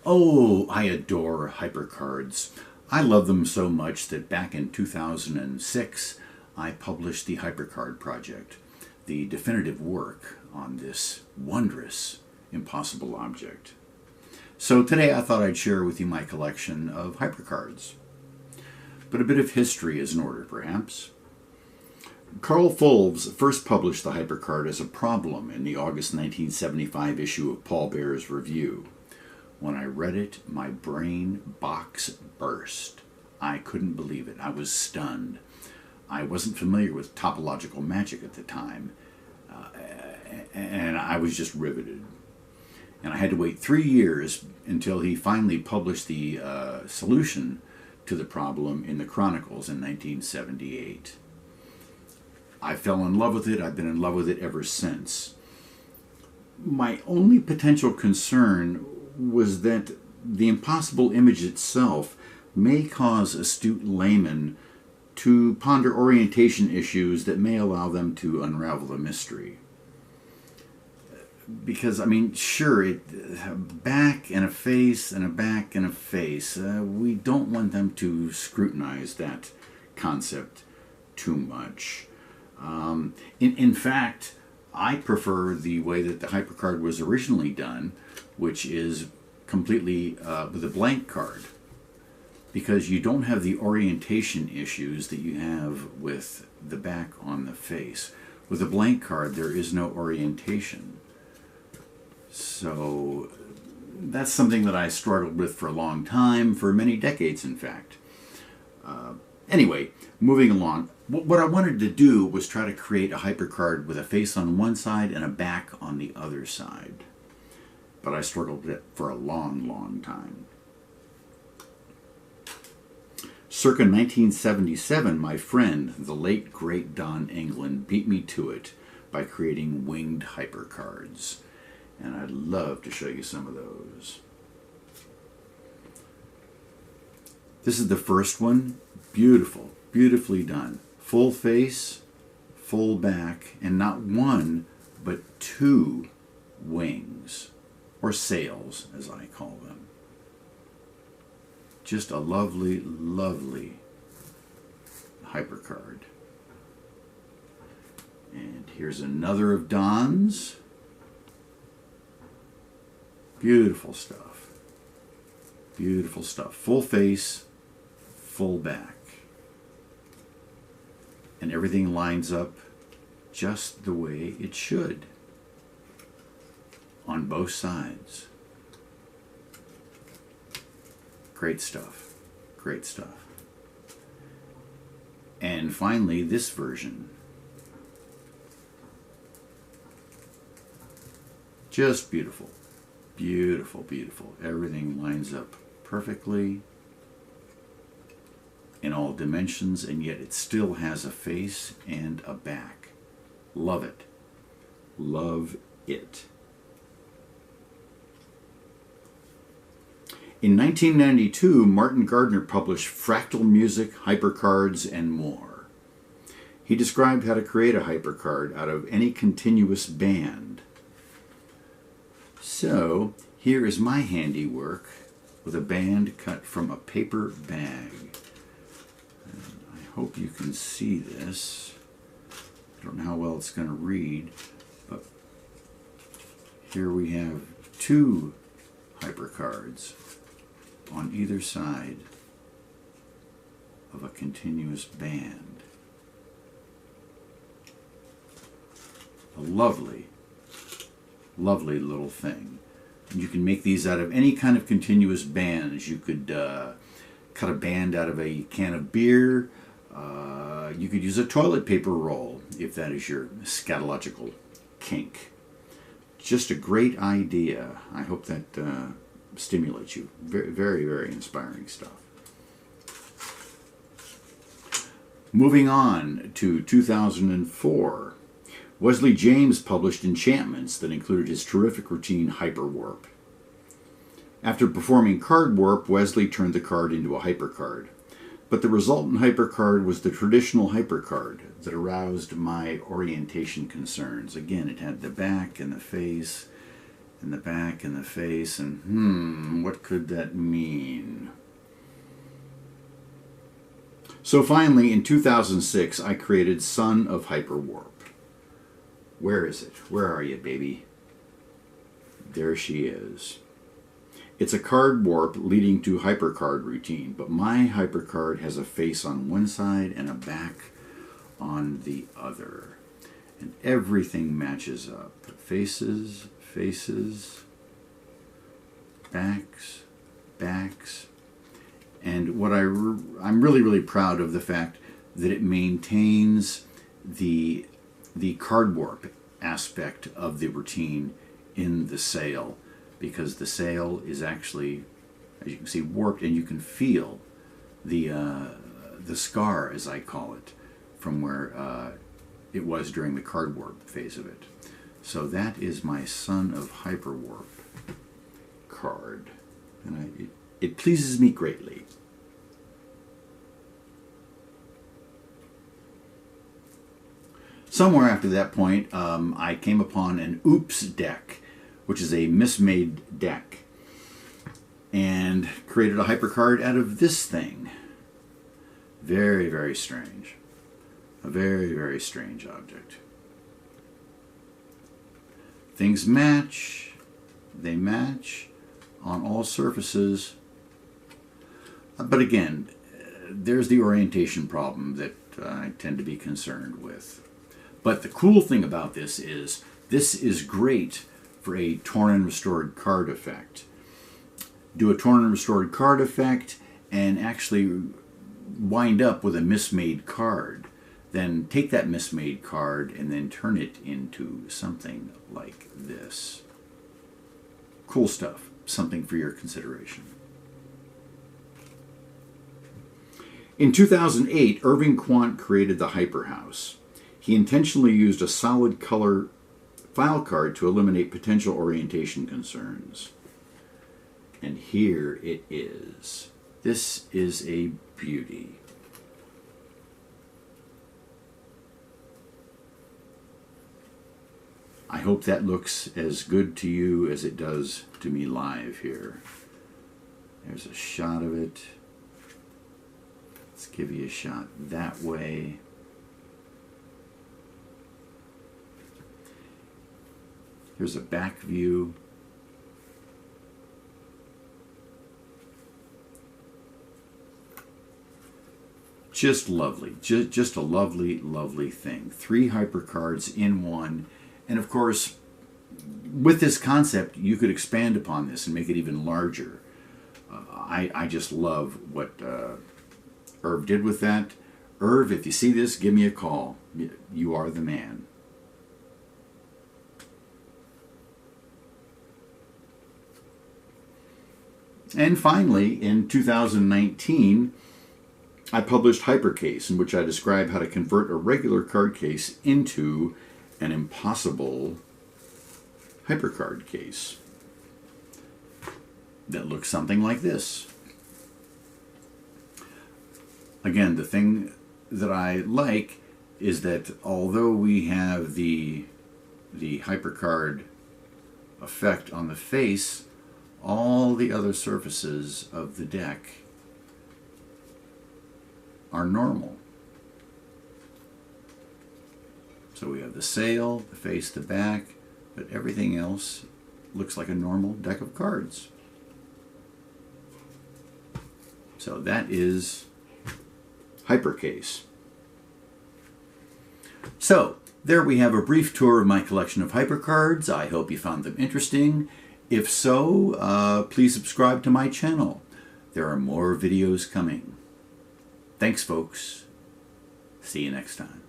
Oh, I adore Hypercards. I love them so much that back in 2006, I published the Hypercard project, the definitive work on this wondrous, impossible object. So today I thought I'd share with you my collection of Hypercards. But a bit of history is in order, perhaps. Carl Fulves first published the Hypercard as a problem in the August 1975 issue of Paul Bear's Review. When I read it, my brain box burst. I couldn't believe it. I was stunned. I wasn't familiar with topological magic at the time, and I was just riveted. And I had to wait 3 years until he finally published the solution to the problem in the Chronicles in 1978. I fell in love with it. I've been in love with it ever since. My only potential concern was that the impossible image itself may cause astute laymen to ponder orientation issues that may allow them to unravel the mystery. Because, I mean, sure, a back and a face and a back and a face. We don't want them to scrutinize that concept too much. In fact, I prefer the way that the Hypercard was originally done, which is completely with a blank card, because you don't have the orientation issues that you have with the back on the face. With a blank card, there is no orientation. So that's something that I struggled with for a long time, for many decades, in fact. Anyway, moving along. What I wanted to do was try to create a Hypercard with a face on one side and a back on the other side. But I struggled with it for a long, long time. Circa 1977, my friend, the late great Don England, beat me to it by creating winged Hypercards. And I'd love to show you some of those. This is the first one. Beautiful, beautifully done. Full face, full back, and not one, but two wings, or sails, as I call them. Just a lovely, lovely Hypercard. And here's another of Don's. Beautiful stuff. Beautiful stuff. Full face, full back. And everything lines up just the way it should on both sides. Great stuff. Great stuff. And finally, this version. Just beautiful. Beautiful, beautiful. Everything lines up perfectly in all dimensions, and yet it still has a face and a back. Love it. Love it. In 1992, Martin Gardner published Fractal Music, Hypercards, and more. He described how to create a Hypercard out of any continuous band. So, here is my handiwork with a band cut from a paper bag. And I hope you can see this. I don't know how well it's going to read, but here we have two Hypercards on either side of a continuous band. A lovely, lovely little thing. And you can make these out of any kind of continuous bands. You could cut a band out of a can of beer. You could use a toilet paper roll if that is your scatological kink. Just a great idea. I hope that stimulates you. Very, very, very inspiring stuff. Moving on to 2004. Wesley James published enchantments that included his terrific routine Hyperwarp. After performing Card Warp, Wesley turned the card into a Hypercard. But the resultant Hypercard was the traditional Hypercard that aroused my orientation concerns. Again, it had the back and the face, and the back and the face, and what could that mean? So finally, in 2006, I created Son of Hyperwarp. Where is it? Where are you, baby? There she is. It's a card warp leading to Hypercard routine, but my Hypercard has a face on one side and a back on the other. And everything matches up. Faces, faces, backs, backs. And what I'm really, really proud of the fact that it maintains the card warp aspect of the routine in the sail, because the sail is actually, as you can see, warped, and you can feel the scar, as I call it, from where it was during the card warp phase of it. So that is my Son of Hyperwarp card, and it pleases me greatly. Somewhere after that point, I came upon an Ooops Deck, which is a mismade deck, and created a Hypercard out of this thing. Very, very strange. A very, very strange object. Things match. They match on all surfaces. But again, there's the orientation problem that I tend to be concerned with. But the cool thing about this is great for a torn and restored card effect. Do a torn and restored card effect and actually wind up with a mismade card. Then take that mismade card and then turn it into something like this. Cool stuff. Something for your consideration. In 2008, Irving Quant created the Hyperhouse. He intentionally used a solid color file card to eliminate potential orientation concerns. And here it is. This is a beauty. I hope that looks as good to you as it does to me live here. There's a shot of it. Let's give you a shot that way. Here's a back view. Just lovely. Just a lovely, lovely thing. 3 Hypercards in one. And of course, with this concept, you could expand upon this and make it even larger. I just love what Irv did with that. Irv, if you see this, give me a call. You are the man. And finally, in 2019, I published Hypercase, in which I describe how to convert a regular card case into an impossible Hypercard case that looks something like this. Again, the thing that I like is that although we have the Hypercard effect on the face, all the other surfaces of the deck are normal. So we have the sail, the face, the back, but everything else looks like a normal deck of cards. So that is Hypercase. So there we have a brief tour of my collection of Hypercards. I hope you found them interesting. If so, please subscribe to my channel. There are more videos coming. Thanks, folks. See you next time.